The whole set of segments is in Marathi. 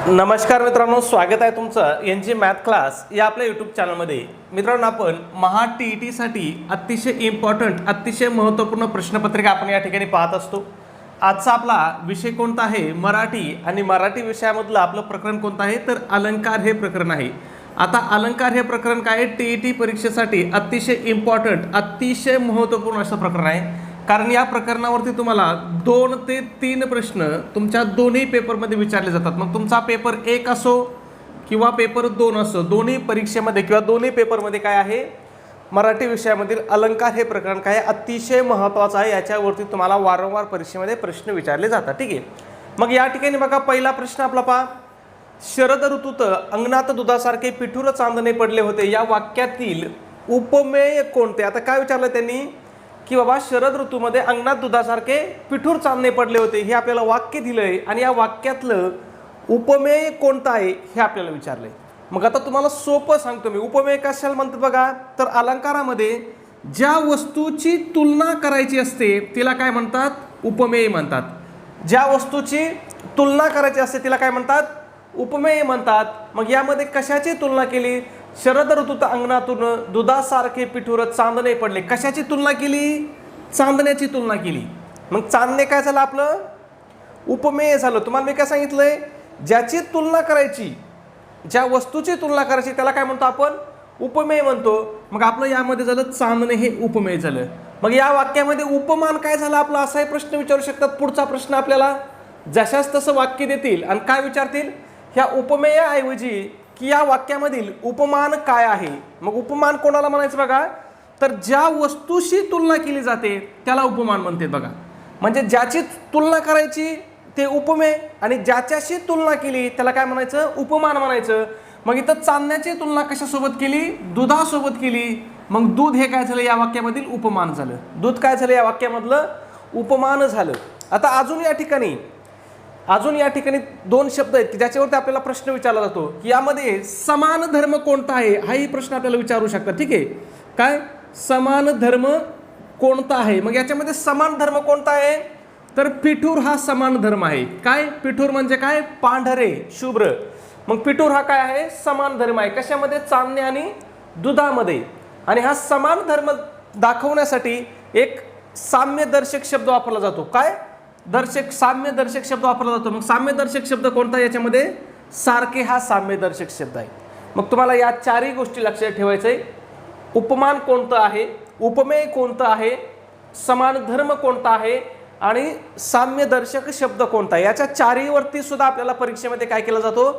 नमस्कार मित्रांनो, स्वागत आहे तुमचं एन जी मॅथ क्लास या आपल्या यूट्यूब चॅनलमध्ये. मित्रांनो, आपण महा TET साठी अतिशय इम्पॉर्टंट, अतिशय महत्त्वपूर्ण प्रश्नपत्रिका आपण या ठिकाणी पाहत असतो. आजचा आपला विषय कोणता आहे? मराठी. आणि मराठी विषयामधलं आपलं प्रकरण कोणतं आहे? तर अलंकार हे प्रकरण आहे. आता अलंकार हे प्रकरण काय आहे? TET परीक्षेसाठी अतिशय इम्पॉर्टंट, अतिशय महत्त्वपूर्ण असं प्रकरण आहे. कारण या प्रकरणावरती तुम्हाला 2 ते 3 प्रश्न तुमच्या दोन्ही पेपरमध्ये विचारले जातात. मग तुमचा पेपर 1 असो किंवा पेपर 2 असो, दोन्ही परीक्षेमध्ये किंवा दोन्ही पेपरमध्ये काय आहे? मराठी विषयामधील अलंकार हे प्रकरण काय आहे? अतिशय महत्त्वाचं आहे. याच्यावरती तुम्हाला वारंवार परीक्षेमध्ये प्रश्न विचारले जातात. ठीक आहे. मग या ठिकाणी बघा, पहिला प्रश्न आपला पहा. शरद ऋतूत अंगणात दुधासारखे पिठूर चांदणे पडले होते, या वाक्यातील उपमेय कोणते? आता काय विचारलं त्यांनी की बाबा शरद ऋतूमध्ये अंगणात दुधासारखे पिठूर चांदणे पडले होते, हे आपल्याला वाक्य दिलंय आणि या वाक्यातलं उपमेय कोणतं आहे हे आपल्याला विचारलंय. मग आता तुम्हाला सोपं सांगतो मी. उपमेय कशाला म्हणतात बघा, तर अलंकारामध्ये ज्या वस्तूची तुलना करायची असते तिला काय म्हणतात? उपमेय म्हणतात. ज्या वस्तूची तुलना करायची असते तिला काय म्हणतात? उपमेय म्हणतात. मग यामध्ये कशाची तुलना केली? शरद ऋतूत अंगणातून दुधासारखे पिठूर चांदणे पडले. कशाची तुलना केली? चांदण्याची तुलना केली. मग चांदणे काय झालं? आपलं उपमेय झालं. तुम्हाला मी काय सांगितलंय? ज्याची तुलना करायची, ज्या वस्तूची तुलना करायची त्याला काय म्हणतो आपण? उपमेय म्हणतो. मग आपलं यामध्ये झालं चांदणे, हे उपमेय झालं. मग या वाक्यामध्ये उपमान काय झालं आपलं? असाही प्रश्न विचारू शकतात. पुढचा प्रश्न आपल्याला जशाच तसं वाक्य देतील आणि काय विचारतील? ह्या उपमेयाऐवजी की या वाक्यामधील उपमान काय आहे? मग उपमान कोणाला म्हणायचं बघा, तर ज्या वस्तूशी तुलना केली जाते त्याला उपमान म्हणते बघा. म्हणजे ज्याची तुलना करायची ते उपमेय आणि ज्याच्याशी तुलना केली त्याला काय म्हणायचं? उपमान म्हणायचं. मग इथं चांदण्याची तुलना कशासोबत केली? दुधासोबत केली. मग दूध हे काय झालं? या वाक्यामधील उपमान झालं. दूध काय झालं? या वाक्यामधलं उपमान झालं. आता अजून या ठिकाणी 2 शब्द आहेत की ज्याच्यावरती आपल्याला प्रश्न विचारला जातो की यामध्ये समान धर्म कोणता आहे? हाही प्रश्न आपल्याला विचारू शकतात. ठीक आहे. काय समान धर्म कोणता आहे? मग याच्यामध्ये समान धर्म कोणता आहे? तर पिठूर हा समान धर्म आहे. काय पिठूर म्हणजे काय? पांढरे, शुभ्र. मग पिठूर हा काय आहे? समान धर्म आहे. कशामध्ये? चांदणे आणि दुधामध्ये. आणि हा समान धर्म दाखवण्यासाठी एक साम्यदर्शक शब्द वापरला जातो. काय? साम्यदर्शक शब्द वापरला जातो. मग साम्यदर्शक शब्द कोणता? याच्यामध्ये सारखे हा साम्यदर्शक शब्द आहे. मग तुम्हाला या 4ही गोष्टी लक्षात ठेवायचं आहे. उपमान कोणतं आहे, उपमेय कोणतं आहे, समान धर्म कोणता आहे आणि साम्यदर्शक शब्द कोणता आहे. याच्या 4ही वरती सुद्धा आपल्याला परीक्षेमध्ये काय केला जातो?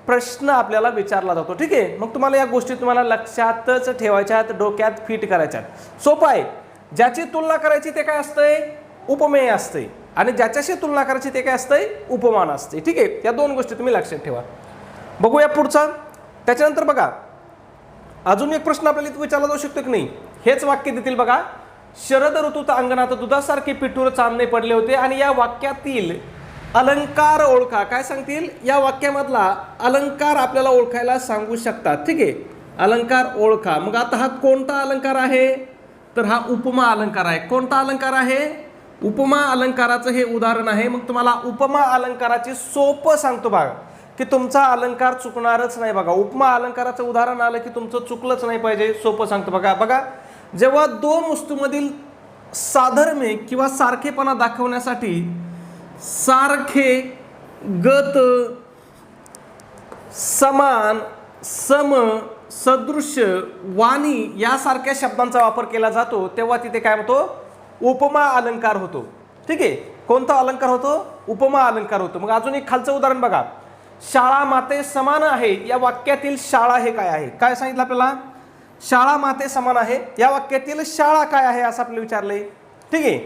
प्रश्न आपल्याला विचारला जातो. ठीक आहे. मग तुम्हाला या गोष्टी तुम्हाला लक्षातच ठेवायच्या आहेत, डोक्यात फिट करायच्या आहेत. सोपं आहे. ज्याची तुलना करायची ते काय असतंय? उपमेय असते. आणि ज्याच्याशी तुलना करायची ते काय असतंय? उपमान असते. ठीक आहे. या 2 गोष्टी तुम्ही लक्षात ठेवा. बघूया पुढचा. त्याच्यानंतर बघा, अजून एक प्रश्न आपल्याला इथे विचारला जाऊ शकतो की नाही? हेच वाक्य देतील बघा. शरद ऋतूत अंगणात दुधासारखे पिठूर चांदणे पडले होते आणि या वाक्यातील अलंकार ओळखा. काय सांगतील? या वाक्यामधला अलंकार आपल्याला ओळखायला सांगू शकतात. ठीक आहे. अलंकार ओळखा. मग आता हा कोणता अलंकार आहे? तर हा उपमा अलंकार आहे. कोणता अलंकार आहे? उपमा अलंकाराचं हे उदाहरण आहे. मग तुम्हाला उपमा अलंकाराची सोपं सांगतो बघा की तुमचा अलंकार चुकणारच नाही. बघा, उपमा अलंकाराचं उदाहरण आलं की तुमचं चुकलंच नाही पाहिजे. सोपं सांगतो बघा. जेव्हा 2 वस्तूमधील साधर्म्य किंवा सारखेपणा दाखवण्यासाठी सारखे, गत, समान, सम, सदृश्य, वाणी यासारख्या शब्दांचा वापर केला जातो तेव्हा तिथे काय होतो? उपमा अलंकार होतो. ठीक आहे. कोणता अलंकार होतो? उपमा अलंकार होतो. मग अजून एक खालचं उदाहरण बघा. शाळा माते समान आहे. या वाक्यातील शाळा हे काय आहे? काय सांगितलं आपल्याला? शाळा माते समान आहे. या वाक्यातील शाळा काय आहे असं आपल्याला विचारलंय. ठीक आहे.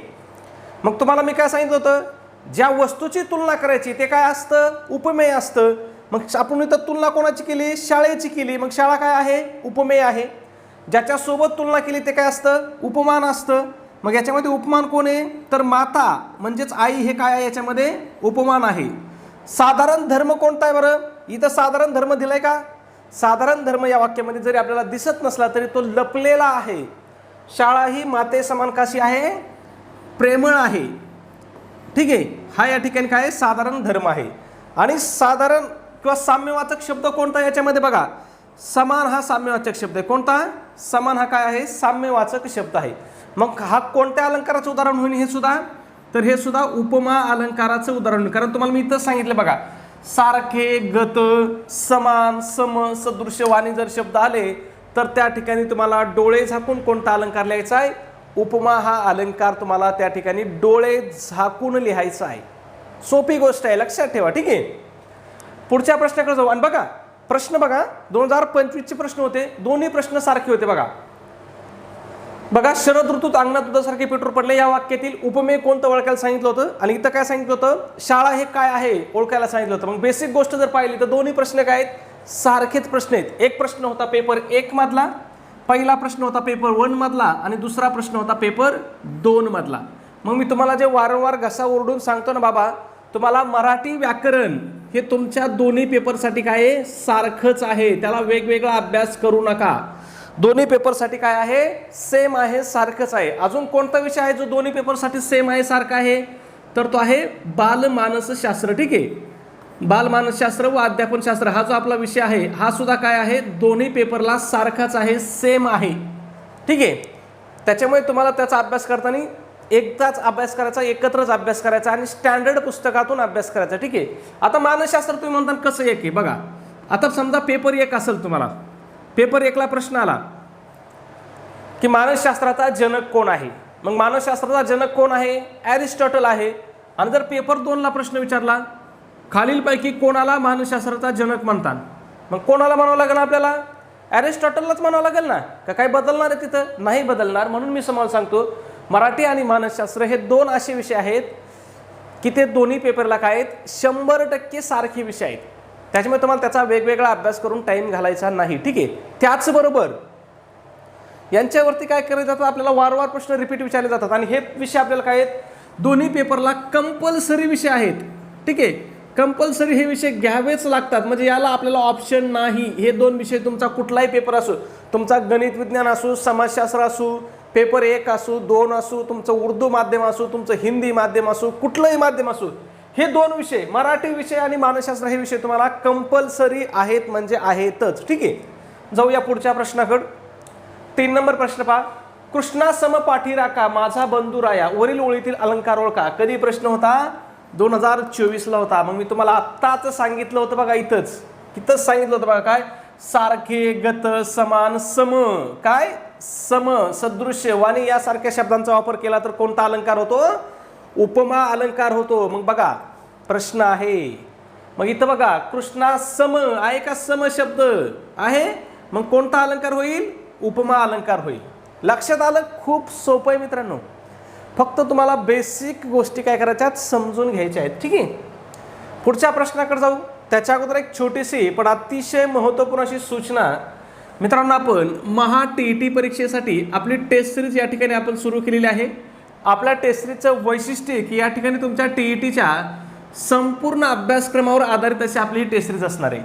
मग तुम्हाला मी काय सांगितलं होतं? ज्या वस्तूची तुलना करायची ते काय असतं? उपमेय असतं. मग आपण इथं तुलना कोणाची केली? शाळेची केली. मग शाळा काय आहे? उपमेय आहे. ज्याच्यासोबत तुलना केली ते काय असतं? उपमान असतं. मग याच्यामध्ये उपमान कोण आहे? तर माता म्हणजेच आई हे काय आहे? याच्यामध्ये उपमान आहे. साधारण धर्म कोणता आहे बरं? इथं साधारण धर्म दिलाय का? साधारण धर्म या वाक्यामध्ये जरी आपल्याला दिसत नसला तरी तो लपलेला आहे. शाळा ही माते समान कशी आहे? प्रेमळ आहे. ठीक आहे. हा या ठिकाणी काय? साधारण धर्म आहे. आणि साधारण किंवा साम्यवाचक शब्द कोणता याच्यामध्ये बघा, समान हा साम्यवाचक शब्द आहे. कोणता? समान हा काय आहे? साम्यवाचक शब्द आहे. मग हा कोणत्या अलंकाराचं उदाहरण होईल हे सुद्धा? तर हे सुद्धा उपमा अलंकाराचं उदाहरण होईल. कारण तुम्हाला मी इथं सांगितलं बघा, सारखे, गत, समान, सम, सदृश्य, वाणी जर शब्द आले तर त्या ठिकाणी तुम्हाला डोळे झाकून कोणता अलंकार लिहायचा आहे? उपमा हा अलंकार तुम्हाला त्या ठिकाणी डोळे झाकून लिहायचा आहे. सोपी गोष्ट आहे, लक्षात ठेवा. ठीक आहे, पुढच्या प्रश्नाकडे जाऊ. आणि बघा प्रश्न बघा, 2025चे प्रश्न होते, दोन्ही प्रश्न सारखे होते. बघा शरद ऋतूत अंगणात दुधासारखे पेट्रोल पडले या वाक्यातील उपमेय कोणतं ओळखायला सांगितलं होतं, आणि इथं काय सांगितलं होतं? शाळा हे काय आहे ओळखायला सांगितलं होतं. मग बेसिक गोष्ट जर पाहिली तर दोन्ही प्रश्न काय आहेत? सारखेच प्रश्न आहेत. एक प्रश्न होता पेपर 1 मधला, पहिला प्रश्न होता पेपर 1 मधला, आणि दुसरा प्रश्न होता पेपर 2 मधला. मग मी तुम्हाला जे वारंवार घसा ओरडून सांगतो ना बाबा, तुम्हाला मराठी व्याकरण हे तुमच्या दोन्ही पेपरसाठी काय आहे? सारखंच आहे. त्याला वेगवेगळा अभ्यास करू नका. दोन्ही पेपरसाठी काय आहे? सेम आहे, सारखंच आहे. अजून कोणता विषय आहे जो दोन्ही पेपरसाठी सेम आहे, सारखा आहे? तर तो आहे बालमानसशास्त्र. ठीक आहे, बालमानसशास्त्र व अध्यापनशास्त्र हा जो आपला विषय आहे हा सुद्धा काय आहे? दोन्ही पेपरला सारखाच आहे, सेम आहे. ठीक आहे, त्याच्यामुळे तुम्हाला त्याचा अभ्यास करताना एकदाच अभ्यास करायचा, एकत्रच अभ्यास करायचा आणि स्टँडर्ड पुस्तकातून अभ्यास करायचा. ठीक आहे, आता मानसशास्त्र तुम्ही म्हणता कसं एक आहे बघा. आता समजा पेपर 1 असेल, तुम्हाला पेपर 1ला प्रश्न आला की मानसशास्त्राचा जनक कोण आहे. मग मानसशास्त्राचा जनक कोण आहे? ॲरिस्टॉटल आहे. आणि जर पेपर 2ला प्रश्न विचारला खालीलपैकी कोणाला मानसशास्त्राचा जनक म्हणतात, मग कोणाला म्हणावं लागेल आपल्याला? ॲरिस्टॉटललाच म्हणावं लागेल ना. का काही बदलणार आहे तिथं? नाही बदलणार. म्हणून मी समोर सांगतो, मराठी आणि मानसशास्त्र हे 2 असे विषय आहेत की ते दोन्ही पेपरला काय आहेत? 100% सारखे विषय आहेत. त्याच्यामुळे तुम्हाला त्याचा वेगवेगळा अभ्यास करून टाईम घालायचा नाही. ठीक आहे, त्याचबरोबर यांच्यावरती काय करायचं जातं? आपल्याला वारंवार प्रश्न रिपीट विचारले जातात, आणि हे विषय आपल्याला काय आहेत? दोन्ही पेपरला कंपल्सरी विषय आहेत. ठीक आहे, कंपल्सरी हे विषय घ्यावेच लागतात. म्हणजे याला आपल्याला ऑप्शन नाही. हे 2 विषय तुमचा कुठलाही पेपर असो, तुमचा गणित विज्ञान असो, समाजशास्त्र असो, पेपर 1 असो, 2 असो, तुमचं उर्दू माध्यम असो, तुमचं हिंदी माध्यम असो, कुठलंही माध्यम असो, हे 2 विषय मराठी विषय आणि मानसशास्त्र हे विषय तुम्हाला कंपल्सरी आहेत, म्हणजे आहेतच. ठीक आहे, जाऊया पुढच्या प्रश्नाकडे. 3 नंबर प्रश्न पहा. कृष्णा सम पाठीराखा माझा बंधू राया वरील ओळीतील अलंकार ओळखा. कधी प्रश्न होता? 2024ला होता. मग मी तुम्हाला आत्ताच सांगितलं होतं बघा, इथंच सांगितलं होतं बघा, काय? सारखे, गत, समान, सम, काय? सम, सदृश्य, वाणी यासारख्या शब्दांचा वापर केला तर कोणता अलंकार होतो? उपमा अलंकार होतो. मग बघा प्रश्न आहे, मग इथं बघा कृष्णा सम आहे का? सम शब्द आहे, मग कोणता अलंकार होईल? उपमा अलंकार होईल. लक्षात आलं? खूप सोपं आहे मित्रांनो. फक्त तुम्हाला बेसिक गोष्टी काय करायच्यात? समजून घ्यायच्या आहेत. ठीक आहे, पुढच्या प्रश्नाकडे जाऊ. त्याच्या अगोदर एक छोटीशी पण अतिशय महत्त्वपूर्ण अशी सूचना मित्रांनो, आपण महा TET परीक्षेसाठी आपली टेस्ट सिरीज या ठिकाणी आपण सुरू केलेली आहे. आपल्या टेस्ट सिरीजचं वैशिष्ट्य की या ठिकाणी तुमच्या TETच्या संपूर्ण अभ्यासक्रमावर आधारित अशी आपली ही टेस्ट सिरीज असणार आहे.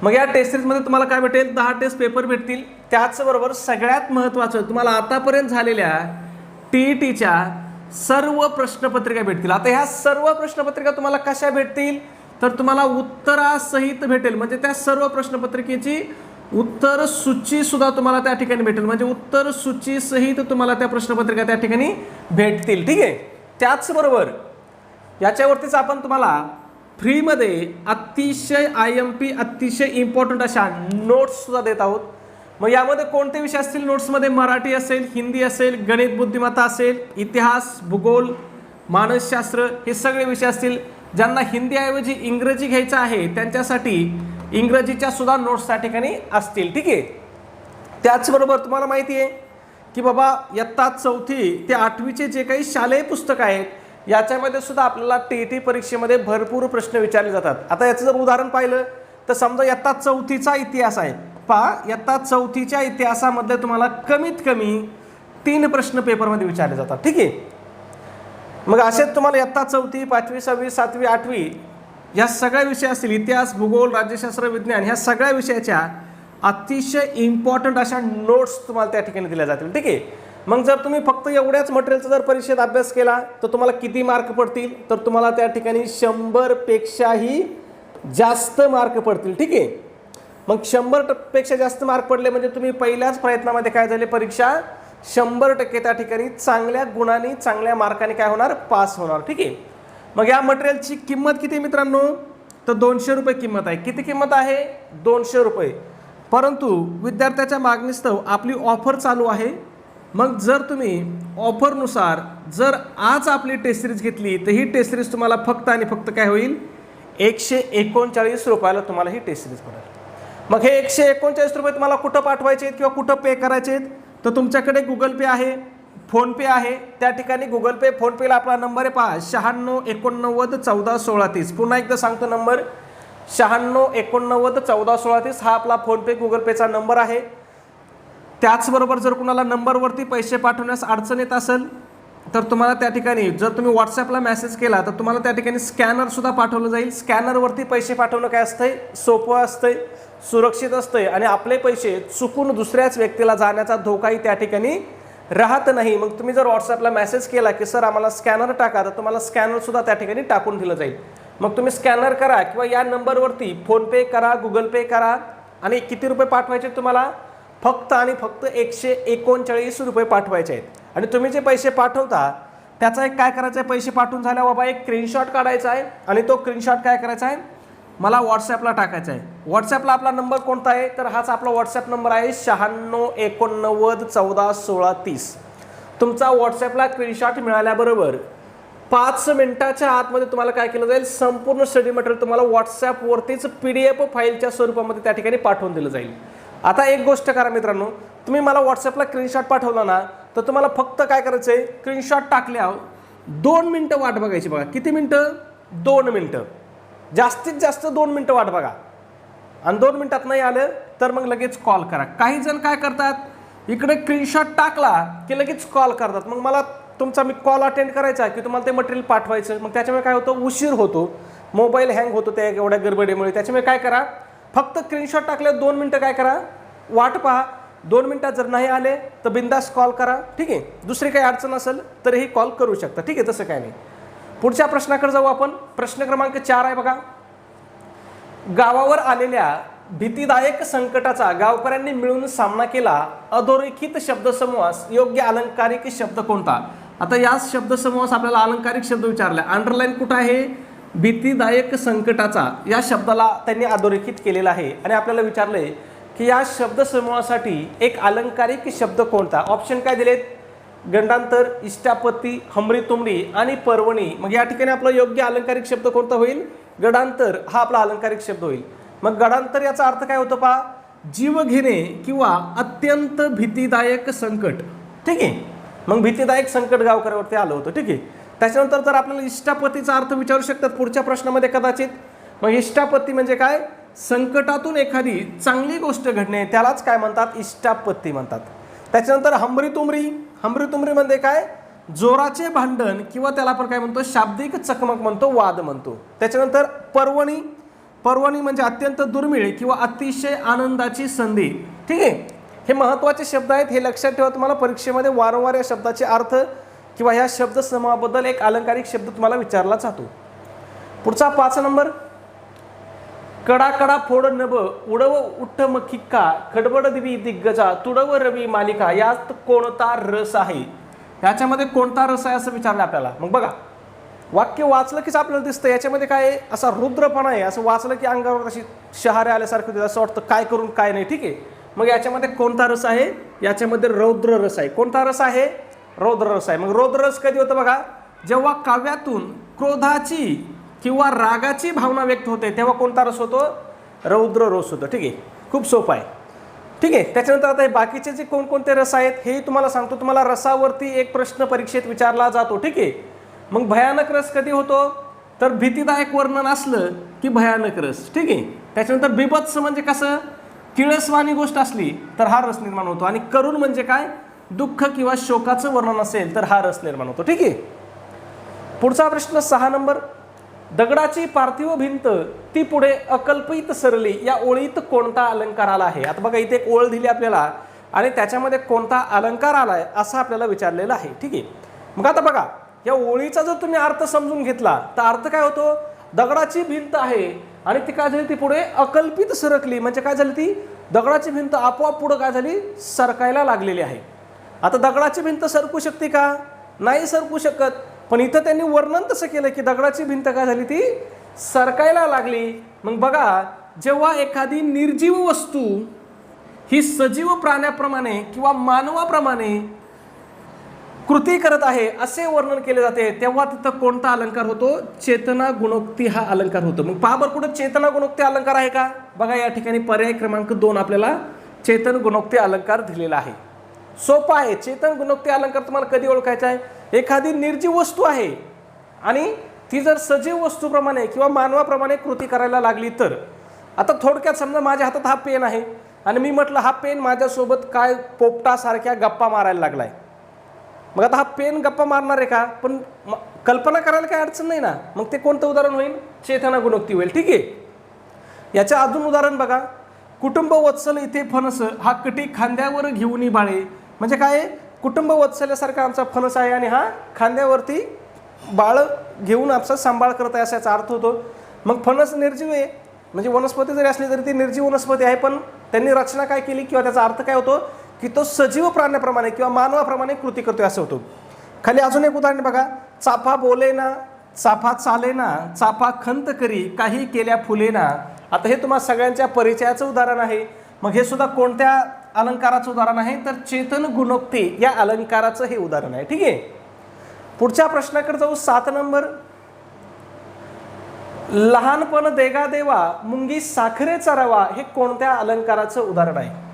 मग या टेस्ट सिरीजमध्ये तुम्हाला काय भेटेल? 10 टेस्ट पेपर भेटतील. त्याचबरोबर सगळ्यात महत्त्वाचं तुम्हाला आतापर्यंत झालेल्या TETच्या सर्व प्रश्नपत्रिका भेटतील. आता ह्या सर्व प्रश्नपत्रिका तुम्हाला कशा भेटतील? तर तुम्हाला उत्तरासहित भेटेल. म्हणजे त्या सर्व प्रश्नपत्रिकेची उत्तर सूची सुद्धा तुम्हाला त्या ठिकाणी भेटेल. म्हणजे उत्तर सूची सहित तुम्हाला त्या प्रश्नपत्रिका त्या ठिकाणी भेटतील. ठीक आहे, त्याचबरोबर याच्यावरतीच आपण तुम्हाला फ्रीमध्ये अतिशय IMP अतिशय इम्पॉर्टंट अशा नोट्स सुद्धा देत आहोत. मग यामध्ये कोणते विषय असतील नोट्समध्ये? मराठी असेल, हिंदी असेल, गणित बुद्धिमत्ता असेल, इतिहास, भूगोल, मानसशास्त्र हे सगळे विषय असतील. ज्यांना हिंदीऐवजी इंग्रजी घ्यायचं आहे त्यांच्यासाठी इंग्रजीच्या सुद्धा नोट्स त्या ठिकाणी असतील. ठीक आहे, त्याचबरोबर तुम्हाला माहिती आहे की बाबा इयत्ता 4थी ते 8वीचे जे काही शालेय पुस्तक आहेत याच्यामध्ये सुद्धा आपल्याला TET परीक्षेमध्ये भरपूर प्रश्न विचारले जातात. आता याचं जर उदाहरण पाहिलं तर समजा इयत्ता 4थीचा इतिहास आहे. पहा, इयत्ता 4थीच्या इतिहासामध्ये तुम्हाला कमीत कमी 3 प्रश्न पेपरमध्ये विचारले जातात. ठीक आहे, मग असेच तुम्हाला इयत्ता 4थी, 5वी, 6वी, 7वी, 8वी या सगळ्या विषय असतील, इतिहास, भूगोल, राज्यशास्त्र, विज्ञान ह्या सगळ्या विषयाच्या अतिशय इम्पॉर्टंट अशा नोट्स तुम्हाला त्या ठिकाणी दिल्या जातील. ठीक आहे, मग जर तुम्ही फक्त एवढ्याच मटेरियलचा जर परीक्षेत अभ्यास केला तर तुम्हाला किती मार्क पडतील? तर तुम्हाला त्या ठिकाणी 100 पेक्षाही जास्त मार्क पडतील. ठीक आहे. मग 100 पेक्षा जास्त मार्क पडले म्हणजे तुम्ही पहिल्याच प्रयत्नामध्ये काय झाले, परीक्षा 100% त्या ठिकाणी चांगल्या गुणांनी चांगल्या मार्काने काय होणार, पास होणार. ठीक आहे. मग या मटेरियलची किंमत किती मित्रांनो, तर 200 रुपये किंमत आहे. किती किंमत आहे, 200 रुपये. परंतु विद्यार्थ्याच्या मागणीस्तव आपली ऑफर चालू आहे. मग जर तुम्ही ऑफरनुसार जर आज आपली टेस्ट सिरीज घेतली तर ही टेस्ट सिरीज तुम्हाला फक्त आणि फक्त काय होईल, 139 रुपयाला तुम्हाला ही टेस्ट सिरीज पडेल. मग हे 139 रुपये तुम्हाला कुठं पाठवायचे आहेत किंवा कुठं पे करायचे आहेत, तर तुमच्याकडे गुगल पे आहे, फोनपे आहे. त्या ठिकाणी गुगल पे फोनपेला आपला नंबर आहे पहा, 96 89 14 16 30. पुन्हा एकदा सांगतो नंबर, 96 89 14 16 30 हा आपला फोनपे गुगल पेचा नंबर आहे. त्याचबरोबर जर कुणाला नंबरवरती पैसे पाठवण्यास अडचण येत असेल तर तुम्हाला त्या ठिकाणी जर तुम्ही व्हॉट्सॲपला मेसेज केला तर तुम्हाला त्या ठिकाणी स्कॅनरसुद्धा पाठवलं जाईल. स्कॅनरवरती पैसे पाठवणं काय असतंय, सोपं असतंय, सुरक्षित असतंय आणि आपले पैसे चुकून दुसऱ्याच व्यक्तीला जाण्याचा धोकाही त्या ठिकाणी राहत नाही. मग तुम्ही जर व्हॉट्सॲपला मेसेज केला की सर आम्हाला स्कॅनर टाका, तर तुम्हाला स्कॅनरसुद्धा त्या ठिकाणी टाकून दिलं जाईल. मग तुम्ही स्कॅनर करा किंवा या नंबरवरती फोनपे करा, गुगल पे करा आणि किती रुपये पाठवायचे तुम्हाला, फक्त आणि फक्त 139 रुपये पाठवायचे आहेत. आणि तुम्ही जे पैसे पाठवता त्याचा एक काय करायचं आहे, पैसे पाठवून झाल्यावर बाबा एक स्क्रीनशॉट काढायचा आहे आणि तो स्क्रीनशॉट काय करायचा आहे, मला व्हॉट्सॲपला टाकायचा आहे. व्हॉट्सॲपला आपला नंबर कोणता आहे, तर हाच आपला व्हॉट्सॲप नंबर आहे, 96 89 14 16 30. तुमचा व्हॉट्सॲपला स्क्रीनशॉट मिळाल्याबरोबर 5 मिनिटाच्या आतमध्ये तुम्हाला काय केलं जाईल, संपूर्ण स्टडी मटेरियल तुम्हाला व्हॉट्सॲपवरतीच PDF फाईलच्या स्वरूपामध्ये त्या ठिकाणी पाठवून दिलं जाईल. आता एक गोष्ट करा मित्रांनो, तुम्ही मला व्हॉट्सॲपला स्क्रीनशॉट पाठवला ना, तर तुम्हाला फक्त काय करायचं आहे, स्क्रीनशॉट टाकल्यावर 2 मिनटं वाट बघायची. बघा किती मिनटं, 2 मिनटं, जास्तीत जास्त 2 मिनटं वाट बघा. आणि 2 मिनटात नाही आलं तर मग लगेच कॉल करा. काही जण काय करतात, इकडे स्क्रीनशॉट टाकला की लगेच कॉल करतात. मग मला तुमचा मी कॉल अटेंड करायचा की तुम्हाला ते मटेरियल पाठवायचं, मग त्याच्यामुळे काय होतं, उशीर होतो, मोबाईल हँग होतो त्या एवढ्या गडबडीमुळे. त्याच्यामुळे काय करा, फक्त स्क्रीनशॉट टाकले 2 मिनटं काय करा, वाट पहा. 2 मिनटात जर नाही आले तर बिंदास कॉल करा. ठीक आहे. दुसरी काही अडचण असेल तरीही कॉल करू शकता. ठीक आहे, तसं काय नाही. पुढच्या प्रश्नाकडे जाऊ आपण. प्रश्न क्रमांक 4 आहे बघा, गावावर आलेल्या भीतीदायक संकटाचा गावकऱ्यांनी मिळून सामना केला. अधोरेखित शब्दसमूहास योग्य अलंकारिक शब्द कोणता. आता या शब्दसमूहास आपल्याला अलंकारिक शब्द विचारला. अंडरलाईन कुठं आहे, भीतीदायक संकटाचा या शब्दाला त्यांनी अधोरेखित केलेला आहे आणि आपल्याला विचारलंय की या शब्दसमूहासाठी एक अलंकारिक शब्द कोणता. ऑप्शन काय दिलेत, गंडांतर, इष्टापत्ती, हमरी तुमरी आणि पर्वणी. मग या ठिकाणी आपला योग्य अलंकारिक शब्द कोणता होईल, गडांतर हा आपला अलंकारिक शब्द होईल. मग गडांतर याचा अर्थ काय होतो पहा, जीव घेणे किंवा अत्यंत भीतीदायक संकट. ठीक आहे. मग भीतीदायक संकट गावकऱ्यावरती आलं होतं. ठीक आहे. त्याच्यानंतर जर आपल्याला इष्टापत्तीचा अर्थ विचारू शकतात पुढच्या प्रश्नामध्ये कदाचित. मग इष्टापत्ती म्हणजे काय, संकटातून एखादी चांगली गोष्ट घडणे त्यालाच काय म्हणतात, इष्टापत्ती म्हणतात. त्याच्यानंतर हमरी तुमरी, हमरी तुमरी म्हणजे काय, जोराचे भांडण किंवा त्याला आपण काय म्हणतो, शाब्दिक चकमक म्हणतो, वाद म्हणतो. त्याच्यानंतर पर्वणी, पर्वणी म्हणजे अत्यंत दुर्मिळ किंवा अतिशय आनंदाची संधी. ठीक आहे. हे महत्त्वाचे शब्द आहेत, हे लक्षात ठेवा. तुम्हाला परीक्षेमध्ये वारंवार या शब्दाचे अर्थ किंवा ह्या शब्दसमूहाबद्दल एक अलंकारिक शब्द तुम्हाला विचारला जातो. पुढचा 5 नंबर, कडा कडा फोड नभ उडव उठ्ठम खिक्का खडबड दिवी दिग्गजा तुडव रवी मालिका, यात कोणता रस आहे. याच्यामध्ये कोणता रस आहे असं विचारलं आपल्याला. मग बघा, वाक्य वाचलं कीच आपल्याला दिसतं याच्यामध्ये काय आहे, असा रुद्रपणा आहे. असं वाचलं की अंगावर अशी शहारे आल्यासारखं होतं, असं वाटतं काय करून काय नाही. ठीक आहे. मग याच्यामध्ये कोणता रस आहे, याच्यामध्ये रौद्र रस आहे. कोणता रस आहे, रौद्र रस आहे. मग रौद्र रस कधी होतं बघा, जेव्हा काव्यातून क्रोधाची किंवा रागाची भावना व्यक्त होते तेव्हा कोणता रस होतो, रौद्र रस होतो. ठीक आहे. खूप सोपं आहे. ठीक आहे. त्याच्यानंतर आता हे बाकीचे जे कोणकोणते रस आहेत हे तुम्हाला सांगतो. तुम्हाला रसावरती एक प्रश्न परीक्षेत विचारला जातो. ठीक आहे. मग भयानक रस कधी होतो, तर भीतीदायक वर्णन असलं की भयानक रस. ठीक आहे. त्याच्यानंतर बिभत्स म्हणजे कसं, किळसवाणी गोष्ट असली तर हा रस निर्माण होतो. आणि करुण म्हणजे काय, दुःख किंवा शोकाचं वर्णन असेल तर हा रस निर्माण होतो. ठीक आहे. पुढचा प्रश्न 6 नंबर, दगडाची पार्थिव भिंत ती पुढे अकल्पित सरली, या ओळीत कोणता अलंकार आला आहे. आता बघा, इथे एक ओळ दिली आपल्याला आणि त्याच्यामध्ये कोणता अलंकार आलाय असं आपल्याला विचारलेलं आहे. ठीक आहे. मग आता बघा, या ओळीचा जर तुम्ही अर्थ समजून घेतला तर अर्थ काय होतो, दगडाची भिंत आहे, आणि ती काय झाली, ती पुढे अकल्पित सरकली. म्हणजे काय झाली, ती दगडाची भिंत आपोआप पुढे काय झाली, सरकायला लागलेली आहे. आता दगडाची भिंत सरकू शकते का, नाही सरकू शकत. पण इथं त्यांनी वर्णन तसं केलं की दगडाची भिंत काय झाली, ती सरकायला लागली. मग बघा, जेव्हा एखादी निर्जीव वस्तू ही सजीव प्राण्याप्रमाणे किंवा मानवाप्रमाणे कृती करत आहे असे वर्णन केले जाते, तेव्हा तिथं कोणता अलंकार होतो, चेतना गुणोक्ती हा अलंकार होतो. मग पहा बरं, कुठं चेतना गुणोक्ती अलंकार आहे का, बघा या ठिकाणी पर्याय क्रमांक 2 आपल्याला चेतन गुणोक्ती अलंकार दिलेला आहे. सोपा आहे. चेतन गुणोक्ती अलंकार तुम्हाला कधी ओळखायचा आहे, एखादी निर्जीव वस्तू आहे आणि ती जर सजीव वस्तूप्रमाणे किंवा मानवाप्रमाणे कृती करायला लागली तर. आता थोडक्यात समजा माझ्या हातात हा पेन आहे आणि मी म्हटलं हा पेन माझ्यासोबत काय पोपटासारख्या गप्पा मारायला लागलाय. मग आता हा पेन गप्पा मारणार आहे का, पण कल्पना करायला काही अडचण नाही ना. मग ते कोणतं उदाहरण होईल, चेतना गुणोक्ती होईल. ठीक आहे. याचं अजून उदाहरण बघा, कुटुंब वत्सल इथे फणस हा कटी खांद्यावर घेऊन बाळे. म्हणजे काय, कुटुंब वत्सल्यासारखा आमचा फणस आहे आणि हा खांद्यावरती बाळ घेऊन आमचा सांभाळ करत आहे असा याचा अर्थ होतो. मग फणस निर्जीव आहे, म्हणजे वनस्पती जरी असली तरी ती निर्जीव वनस्पती आहे, पण त्यांनी रचना काय केली किंवा त्याचा अर्थ काय होतो की तो सजीव प्राण्याप्रमाणे किंवा मानवाप्रमाणे कृती करतोय असं होतो. खाली अजून एक उदाहरण बघा, चाफा बोलेना चाफा चालेना चाफा खंत करी काही केल्या फुलेना. आता हे तुम्हाला सगळ्यांच्या परिचयाचं उदाहरण आहे. मग हे सुद्धा कोणत्या अलंकाराचं उदाहरण आहे, तर चेतन गुणोक्ती या अलंकाराचं हे उदाहरण आहे. ठीक आहे. पुढच्या प्रश्नाकडे जाऊ. 7 नंबर, लहानपण देगा देवा मुंगी साखरेचा रवा हे कोणत्या अलंकाराचं उदाहरण आहे.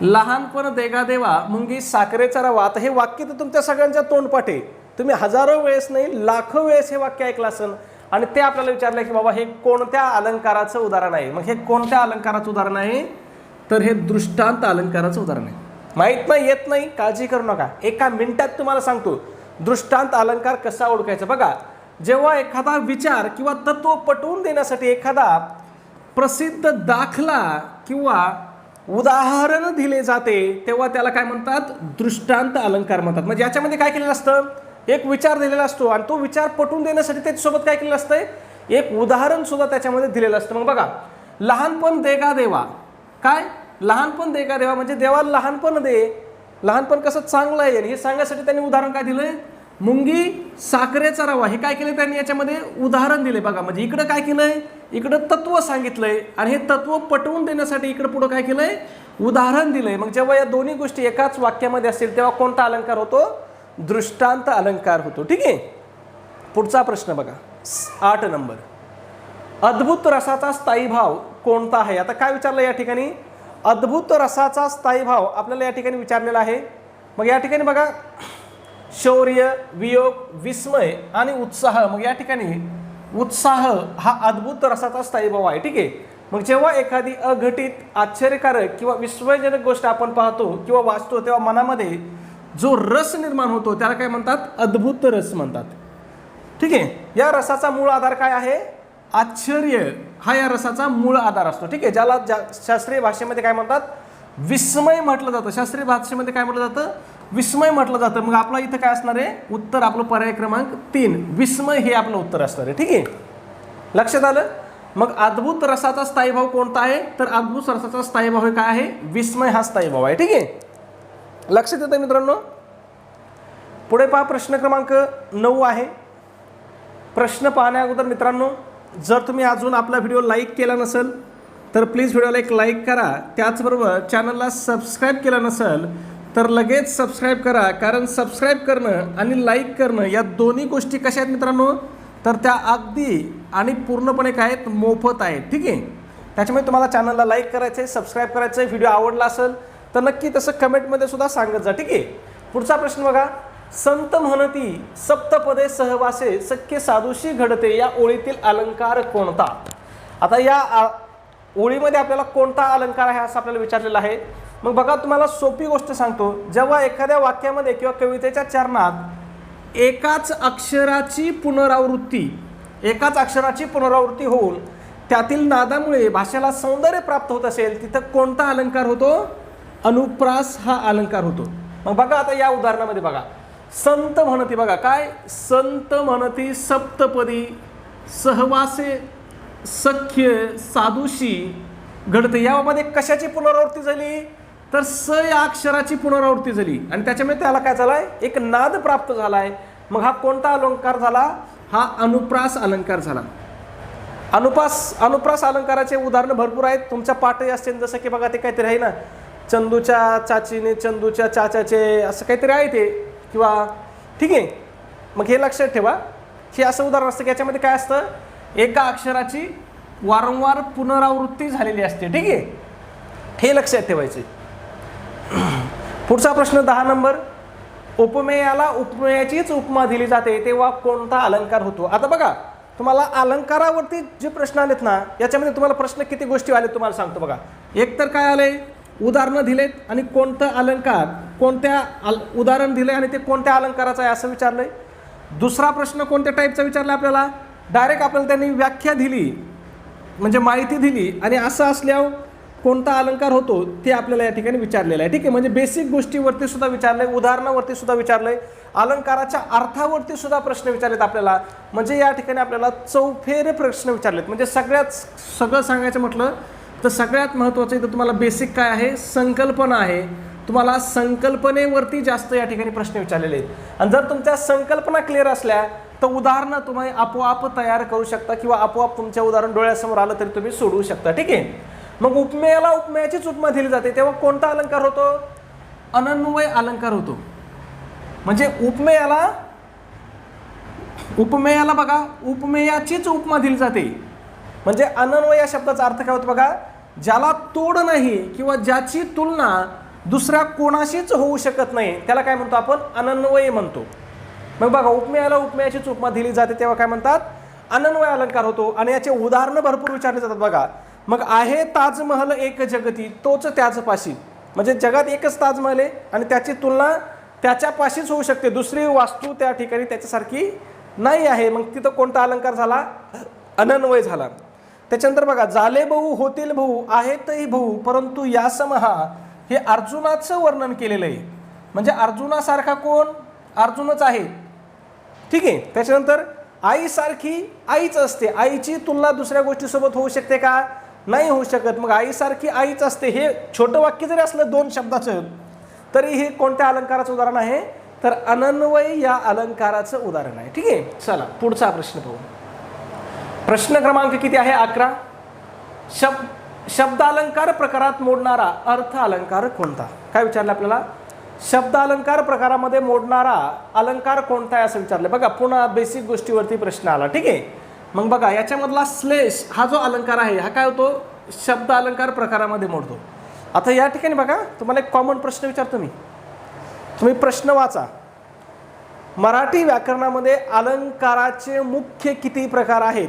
लहानपण देगा देवा मुंगी साखरेचा रवा. आता हे वाक्य तर तुमच्या सगळ्यांच्या तोंडपाठ आहे. तुम्ही हजारो वेळेस नाही लाखो वेळेस हे वाक्य ऐकलं असेल आणि ते आपल्याला विचारलं की बाबा हे कोणत्या अलंकाराचं उदाहरण आहे. मग हे कोणत्या अलंकाराचं उदाहरण आहे, तर हे दृष्टांत अलंकाराचं उदाहरण आहे. माहित नाही, येत नाही, काळजी करू नका, एका मिनिटात तुम्हाला सांगतो दृष्टांत अलंकार कसा ओळखायचा. बघा, जेव्हा एखादा विचार किंवा तत्व पटवून देण्यासाठी एखादा प्रसिद्ध दाखला किंवा उदाहरण दिले जाते तेव्हा त्याला काय म्हणतात, दृष्टांत अलंकार म्हणतात. म्हणजे याच्यामध्ये काय केलेलं असतं, एक विचार दिलेला असतो आणि तो विचार पटवून देण्यासाठी त्याच्यासोबत काय केलेलं असतं, एक उदाहरण सुद्धा त्याच्यामध्ये दिलेलं असतं. मग बघा, लहानपण देगा देवा, काय लहानपण देगा देवा म्हणजे देवाला लहानपण दे, लहानपण कसं चांगलं आहे हे सांगण्यासाठी त्यांनी उदाहरण काय दिलंय, मुंगी साखरेचा रवा. हे काय केलं त्यांनी, याच्यामध्ये उदाहरण दिले. बघा, म्हणजे इकडं काय केलंय, इकडं तत्व सांगितलंय आणि हे तत्व पटवून देण्यासाठी इकडं पुढं काय केलंय, उदाहरण दिलंय. मग जेव्हा या दोन्ही गोष्टी एकाच वाक्यामध्ये असतील तेव्हा कोणता अलंकार होतो, दृष्टांत अलंकार होतो. ठीक आहे. पुढचा प्रश्न बघा, 8 नंबर, अद्भुत रसाचा स्थायी भाव कोणता आहे. आता काय विचारलं या ठिकाणी, अद्भुत रसाचा स्थायी भाव आपल्याला या ठिकाणी विचारलेला आहे. मग या ठिकाणी बघा, शौर्य, वियोग, विस्मय आणि उत्साह. मग या ठिकाणी उत्साह हा अद्भुत रसाचा स्थायी भाव आहे. ठीक आहे. मग जेव्हा एखादी अघटित, आश्चर्यकारक किंवा विस्मयजनक गोष्ट आपण पाहतो किंवा वाचतो तेव्हा मनामध्ये जो रस निर्माण होतो त्याला काय म्हणतात, अद्भुत रस म्हणतात. ठीक आहे. या रसाचा मूळ आधार काय आहे, आश्चर्य हा या रसाचा मूळ आधार असतो. ठीक आहे. ज्याला शास्त्रीय भाषेमध्ये काय म्हणतात, विस्मय म्हटलं जातं. शास्त्रीय भाषेमध्ये काय म्हटलं जातं, विस्मय म्हटलं जातं. मग आपला इथं काय असणार आहे उत्तर, आपलं पर्याय क्रमांक 3 विस्मय हे आपलं उत्तर असणार आहे. ठीक आहे. लक्षात आलं. मग अद्भुत रसाचा स्थायी भाव कोणता आहे, तर अद्भुत रसाचा स्थायी भाव काय आहे, विस्मय हा स्थायी भाव आहे. ठीक आहे. लक्षात येतं मित्रांनो. पुढे पहा, प्रश्न क्रमांक 9 आहे. प्रश्न पाहण्या अगोदर मित्रांनो, जर तुम्ही अजून आपला व्हिडिओ लाईक केला नसेल तर प्लीज व्हिडिओला एक लाईक करा. त्याचबरोबर चॅनलला सबस्क्राईब केलं नसेल तर लगेच सबस्क्राईब करा, कारण सबस्क्राईब करणं आणि लाईक करणं या दोन्ही गोष्टी कशा आहेत मित्रांनो, तर त्या अगदी आणि पूर्णपणे काय आहेत, मोफत आहेत. ठीक आहे. त्याच्यामुळे तुम्हाला चॅनलला लाईक करायचं आहे, सबस्क्राईब करायचं आहे. व्हिडिओ आवडला असेल तर नक्की तसं कमेंटमध्ये सुद्धा सांगत जा. ठीक आहे. पुढचा प्रश्न बघा, संत म्हणती सप्तपदे सहवासे सख्य साधूशी घडते या ओळीतील अलंकार कोणता. आता या ओळीमध्ये आपल्याला कोणता अलंकार आहे असं आपल्याला विचारलेलं आहे. मग बघा, तुम्हाला सोपी गोष्ट सांगतो, जेव्हा एखाद्या वाक्यामध्ये किंवा कवितेच्या चरणात एकाच अक्षराची पुनरावृत्ती होऊन त्यातील नादामुळे भाषेला सौंदर्य प्राप्त होत असेल तिथं कोणता अलंकार होतो, अनुप्रास हा अलंकार होतो. मग बघा, आता या उदाहरणामध्ये बघा, संत म्हणती, बघा काय, संत म्हणती सप्तपदी सहवासे सख्य, साधुशी घडते, यामध्ये कशाची पुनरावृत्ती झाली? तर स या अक्षराची पुनरावृत्ती झाली आणि त्याच्यामुळे त्याला काय झालाय? एक नाद प्राप्त झालाय. मग हा कोणता अलंकार झाला? हा अनुप्रास अलंकार झाला. अनुप्रास अलंकाराचे उदाहरण भरपूर आहेत, तुमच्या पाठही असतील. जसं की बघा ते काहीतरी आहे ना, चंदूच्या चाचीने चंदूच्या चाचाचे, असं काहीतरी आहे ते, किंवा ठीक आहे. मग हे लक्षात ठेवा, हे असं उदाहरण असतं की याच्यामध्ये काय असतं? एका अक्षराची वारंवार पुनरावृत्ती झालेली असते. ठीक आहे, हे लक्षात ठेवायचे. पुढचा प्रश्न 10 नंबर. उपमेयाला उपमेयाचीच उपमा दिली जाते तेव्हा कोणता अलंकार होतो? आता बघा, तुम्हाला अलंकारावरती जे प्रश्न आलेत ना, याच्यामध्ये तुम्हाला प्रश्न किती गोष्टी आले तुम्हाला सांगतो बघा. एक तर काय आले? उदाहरणं दिलेत आणि कोणतं अलंकार, कोणत्या उदाहरण दिले आणि ते कोणत्या अलंकाराचं आहे असं विचारलंय. दुसरा प्रश्न कोणत्या टाईपचा विचारला आपल्याला? डायरेक्ट आपल्याला त्यांनी व्याख्या दिली, म्हणजे माहिती दिली, आणि असं असल्यावर कोणता अलंकार होतो ते आपल्याला या ठिकाणी विचारलेलं आहे. ठीक आहे, म्हणजे बेसिक गोष्टीवरती सुद्धा विचारलंय, उदाहरणावरती सुद्धा विचारलंय, अलंकाराच्या अर्थावरती सुद्धा प्रश्न विचारलेत आपल्याला. म्हणजे या ठिकाणी आपल्याला चौफेर प्रश्न विचारलेत. म्हणजे सगळं सांगायचं म्हटलं तर सगळ्यात महत्त्वाचं इथं तुम्हाला बेसिक काय आहे? संकल्पना आहे. तुम्हाला संकल्पनेवरती जास्त या ठिकाणी प्रश्न विचारलेले आहेत. आणि जर तुमच्या संकल्पना क्लिअर असल्या तर उदाहरणं तुम्ही आपोआप तयार करू शकता, किंवा आपोआप तुमच्या उदाहरण डोळ्यासमोर आलं तरी तुम्ही सोडवू शकता. ठीक आहे. मग उपमेयाला उपमेयाचीच उपमा दिली जाते तेव्हा कोणता अलंकार होतो? अनन्वय अलंकार होतो. म्हणजे उपमेयाला बघा, उपमेयाचीच उपमा दिली जाते. म्हणजे अनन्वय या शब्दाचा अर्थ काय होतो बघा? ज्याला तोड नाही किंवा ज्याची तुलना दुसऱ्या कोणाशीच होऊ शकत नाही त्याला काय म्हणतो आपण? अनन्वय म्हणतो. मग बघा, उपमेयाला उपमेयाचीच उपमा दिली जाते तेव्हा काय म्हणतात? अनन्वय अलंकार होतो. आणि याचे उदाहरणं भरपूर विचारले जातात बघा. मग आहे ताजमहल एक जगती तोच त्याच पाशी, म्हणजे जगात एकच ताजमहल आहे आणि त्याची तुलना त्याच्या पाशीच होऊ शकते, दुसरी वास्तू त्या ठिकाणी त्याच्यासारखी नाही आहे. मग तिथं कोणता अलंकार झाला? अनन्वय झाला. त्याच्यानंतर बघा, झाले भाऊ होतील भाऊ आहेतही भाऊ परंतु यासमहा, हे अर्जुनाचं वर्णन केलेलं आहे. म्हणजे अर्जुनासारखा कोण? अर्जुनच आहे. ठीक आहे. त्याच्यानंतर आईसारखी आईच असते, आईची तुलना दुसऱ्या गोष्टीसोबत होऊ शकते का? नाही होऊ शकत. मग आईसारखी आईच असते, हे छोटं वाक्य जरी असलं 2 शब्दाचं तरी हे कोणत्या अलंकाराचं उदाहरण आहे? तर अनन्वय या अलंकाराचं उदाहरण आहे. ठीक आहे. चला पुढचा प्रश्न पाहू. प्रश्न क्रमांक किती आहे? 11. शब्द अलंकार प्रकारात मोडणारा अर्थ अलंकार कोणता? काय विचारलं आपल्याला? शब्द अलंकार प्रकारामध्ये मोडणारा अलंकार कोणता आहे असं विचारलं. बघा, पुन्हा बेसिक गोष्टीवरती प्रश्न आला. ठीक आहे. मग बघा, याच्यामधला श्लेष हा जो अलंकार आहे हा काय होतो? शब्द अलंकार प्रकारामध्ये मोडतो. आता या ठिकाणी बघा, तुम्हाला एक कॉमन प्रश्न विचारतो मी, तुम्ही प्रश्न वाचा. मराठी व्याकरणामध्ये अलंकाराचे मुख्य किती प्रकार आहेत?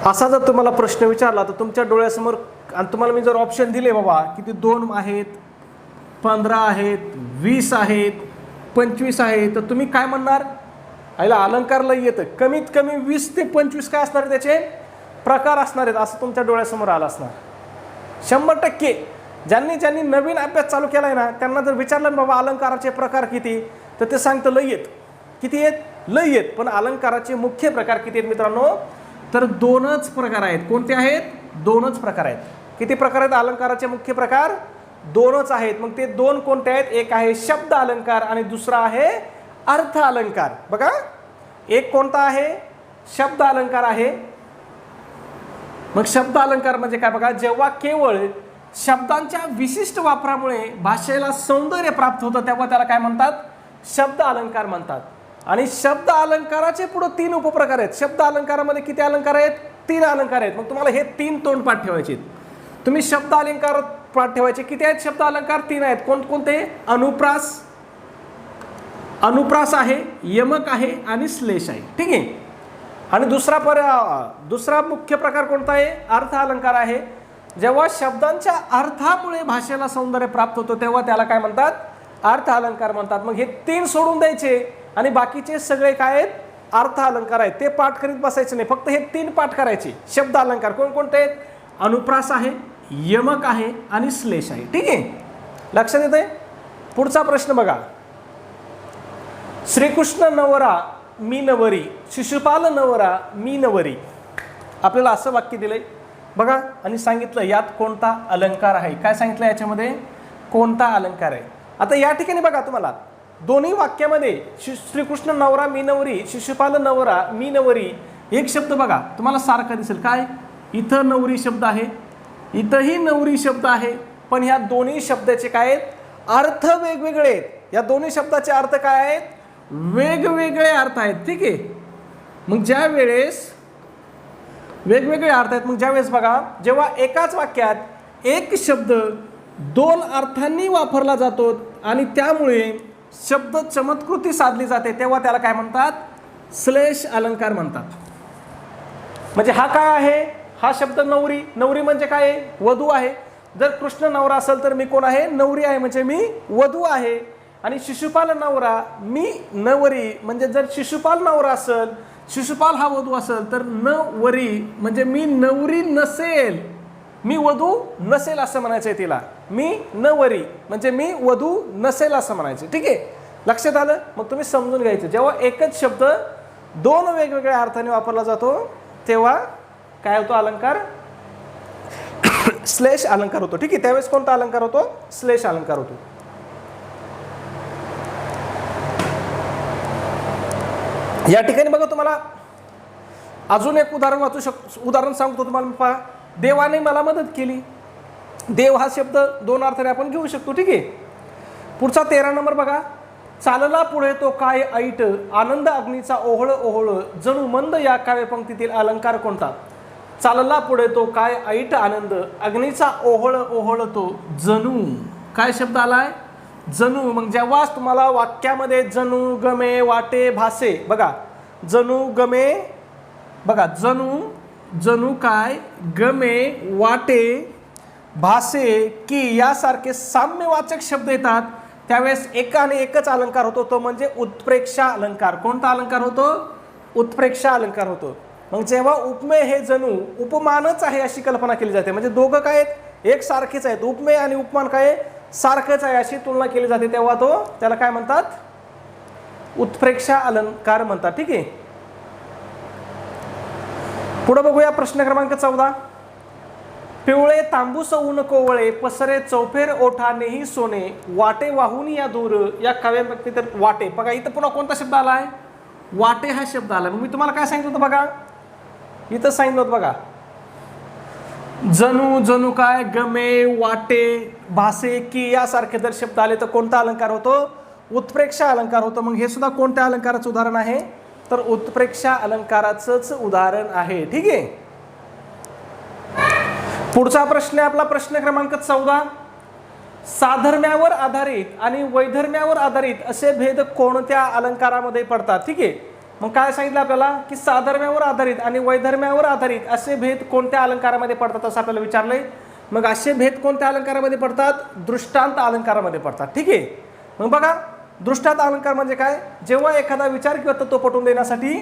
असा जर तुम्हाला प्रश्न विचारला तर तुमच्या डोळ्यासमोर, आणि तुम्हाला मी जर ऑप्शन दिले बाबा किती 2 आहेत, 15 आहेत, 20 आहेत, 25 आहेत, तर तुम्ही काय म्हणणार? आईला अलंकारला येतं कमीत कमी 20 ते 25 काय असणार, त्याचे प्रकार असणार आहेत असं तुमच्या डोळ्यासमोर आलं असणार. 100% ज्यांनी नवीन अभ्यास चालू केला आहे ना, त्यांना जर विचारलं ना बाबा अलंकाराचे प्रकार किती, तर ते सांगतं लय आहेत. किती आहेत? लय आहेत. पण अलंकाराचे मुख्य प्रकार किती आहेत मित्रांनो? तर 2च प्रकार आहेत. कोणते आहेत? 2च प्रकार आहेत. किती प्रकार आहेत अलंकाराचे मुख्य प्रकार? 2च आहेत. मग ते 2 कोणते आहेत? एक आहे शब्द अलंकार आणि दुसरा आहे अर्थ अलंकार. बघा, एक कोणता आहे? शब्द अलंकार आहे. मग शब्द अलंकार म्हणजे काय बघा, जेव्हा केवळ शब्दांच्या विशिष्ट वापरामुळे भाषेला सौंदर्य प्राप्त होतं तेव्हा त्याला काय म्हणतात? शब्द अलंकार म्हणतात. आणि शब्द अलंकाराचे पुढे 3 उपप्रकार आहेत. शब्द अलंकारामध्ये किती अलंकार आहेत? 3 अलंकार आहेत. मग तुम्हाला हे 3 तोंडपाठ ठेवायचे. तुम्ही शब्द अलंकार पाठ ठेवायचे. किती आहेत शब्द अलंकार? 3 आहेत. कोणते? अनुप्रास आहे, यमक आहे आणि श्लेष आहे. ठीक आहे. आणि दुसरा मुख्य प्रकार कोणता आहे? अर्थ अलंकार आहे. जेव्हा शब्दांच्या अर्थामुळे भाषेला सौंदर्य प्राप्त होतं तेव्हा त्याला काय म्हणतात? अर्थ अलंकार म्हणतात. मग हे 3 सोडून द्यायचे आणि बाकीचे सगळे काय आहेत? अर्थ अलंकार आहेत. ते पाठ करीत बसायचे नाही, फक्त हे 3 पाठ करायचे. शब्द अलंकार कोणकोणते आहेत? अनुप्रास आहे, यमक आहे आणि श्लेष आहे. ठीक आहे. लक्षात येतंय? पुढचा प्रश्न बघा. श्रीकृष्ण नवरा मी नवरी, शिशुपाल नवरा मी नवरी. आपल्याला असं वाक्य दिलंय बघा आणि सांगितलं यात कोणता अलंकार आहे. काय सांगितलं याच्यामध्ये कोणता अलंकार आहे. आता या ठिकाणी बघा तुम्हाला दोन्ही वाक्यामध्ये श्रीकृष्ण नवरा मी नवरी, शिशुपाल नवरा मी नवरी, एक शब्द बघा तुम्हाला सारखा दिसेल. काय इथं नवरी शब्द आहे, इथंही नवरी शब्द आहे, पण ह्या दोन्ही शब्दाचे काय आहेत अर्थ वेगवेगळे आहेत. या दोन्ही शब्दाचे अर्थ काय आहेत वेगवेगळे अर्थ आहेत. ठीक आहे. मग ज्या वेळेस वेगवेगळे अर्थ आहेत, मग ज्यावेळेस बघा जेव्हा एकाच वाक्यात एक शब्द दोन अर्थांनी वापरला जातो आणि त्यामुळे शब्द चमत्कृती साधली जाते तेव्हा त्याला काय म्हणतात श्लेष अलंकार म्हणतात. म्हणजे हा काय आहे हा शब्द नवरी, नवरी म्हणजे काय वधू आहे. जर कृष्ण नवरा असेल तर मी कोण आहे नवरी आहे म्हणजे मी वधू आहे. आणि शिशुपाल नवरा मी नवरी म्हणजे जर शिशुपाल नवरा असेल शिशुपाल हा वधू असेल तर नवरी म्हणजे मी नवरी नसेल, मी वधू नसेल असं म्हणायचंय तिला. मी नवरी म्हणजे मी वधू नसेल असं म्हणायचं. ठीक आहे लक्षात आलं. मग तुम्ही समजून घ्यायचं जेव्हा एकच शब्द दोन वेगवेगळ्या अर्थाने वापरला जातो तेव्हा काय होतो अलंकार श्लेष अलंकार होतो. ठीक आहे. त्यावेळेस कोणता अलंकार होतो श्लेष अलंकार होतो. या ठिकाणी बघा तुम्हाला अजून एक उदाहरण सांगतो तुम्हाला. पहा देवाने मला मदत केली. देव हा शब्द दोन अर्थाने आपण घेऊ शकतो. ठीक आहे. पुढचा 13 नंबर बघा. चालला पुढे तो काय ऐट आनंद अग्नीचा ओहळ ओहळ जणू मंद या काव्यपंक्तीतील अलंकार कोणता. चालला पुढे तो काय ऐट आनंद अग्नीचा ओहळ ओहळतो जणू काय शब्द आलाय जणू. मग जेव्हा तुम्हाला वाक्यामध्ये जणू गमे वाटे भासे बघा जणू गमे बघा जणू जणू काय गमे वाटे भासे की यासारखे साम्यवाचक शब्द येतात त्यावेळेस एका आणि एकच अलंकार होतो तो म्हणजे उत्प्रेक्षा अलंकार. कोणता अलंकार होतो उत्प्रेक्षा अलंकार होतो. मग जेव्हा उपमेय हे जणू उपमानच आहे अशी कल्पना केली जाते म्हणजे दोघं काय आहेत एक सारखेच आहेत. उपमेय आणि उपमान काय सारखंच आहे अशी तुलना केली जाते तेव्हा तो त्याला काय म्हणतात उत्प्रेक्षा अलंकार म्हणतात. ठीक आहे. पुढे बघूया प्रश्न क्रमांक 14. पिवळे तांबूस ऊन कोवळे पसरे चौफेर ओठानेही सोने वाटे वाहून या दूर या काव्यपंक्ती तर वाटे बघा इथं पुन्हा कोणता शब्द आलाय वाटे हा शब्द आला. मग मी तुम्हाला काय सांगितलं होतं बघा इथं सांगितलं होतं बघा जणू जणू काय गमे वाटे भासे की यासारखे जर शब्द आले तर कोणता अलंकार होतो उत्प्रेक्षा अलंकार होतो. मग हे सुद्धा कोणत्या अलंकाराचं उदाहरण आहे तर उत्प्रेक्षा अलंकाराचंच उदाहरण आहे. ठीक आहे. पुढचा प्रश्न आहे आपला प्रश्न क्रमांक 14. साधर्म्यावर आधारित आणि वैधर्म्यावर आधारित असे भेद कोणत्या अलंकारामध्ये पडतात. ठीक आहे. मग काय सांगितलं आपल्याला की साधर्म्यावर आधारित आणि वैधर्म्यावर आधारित असे भेद कोणत्या अलंकारामध्ये पडतात असं आपल्याला विचारलंय. मग असे भेद कोणत्या अलंकारामध्ये पडतात दृष्टांत अलंकारामध्ये पडतात. ठीक आहे. मग बघा दृष्टांत अलंकार म्हणजे काय जेव्हा एखादा विचार किंवा तत्व पटवून देण्यासाठी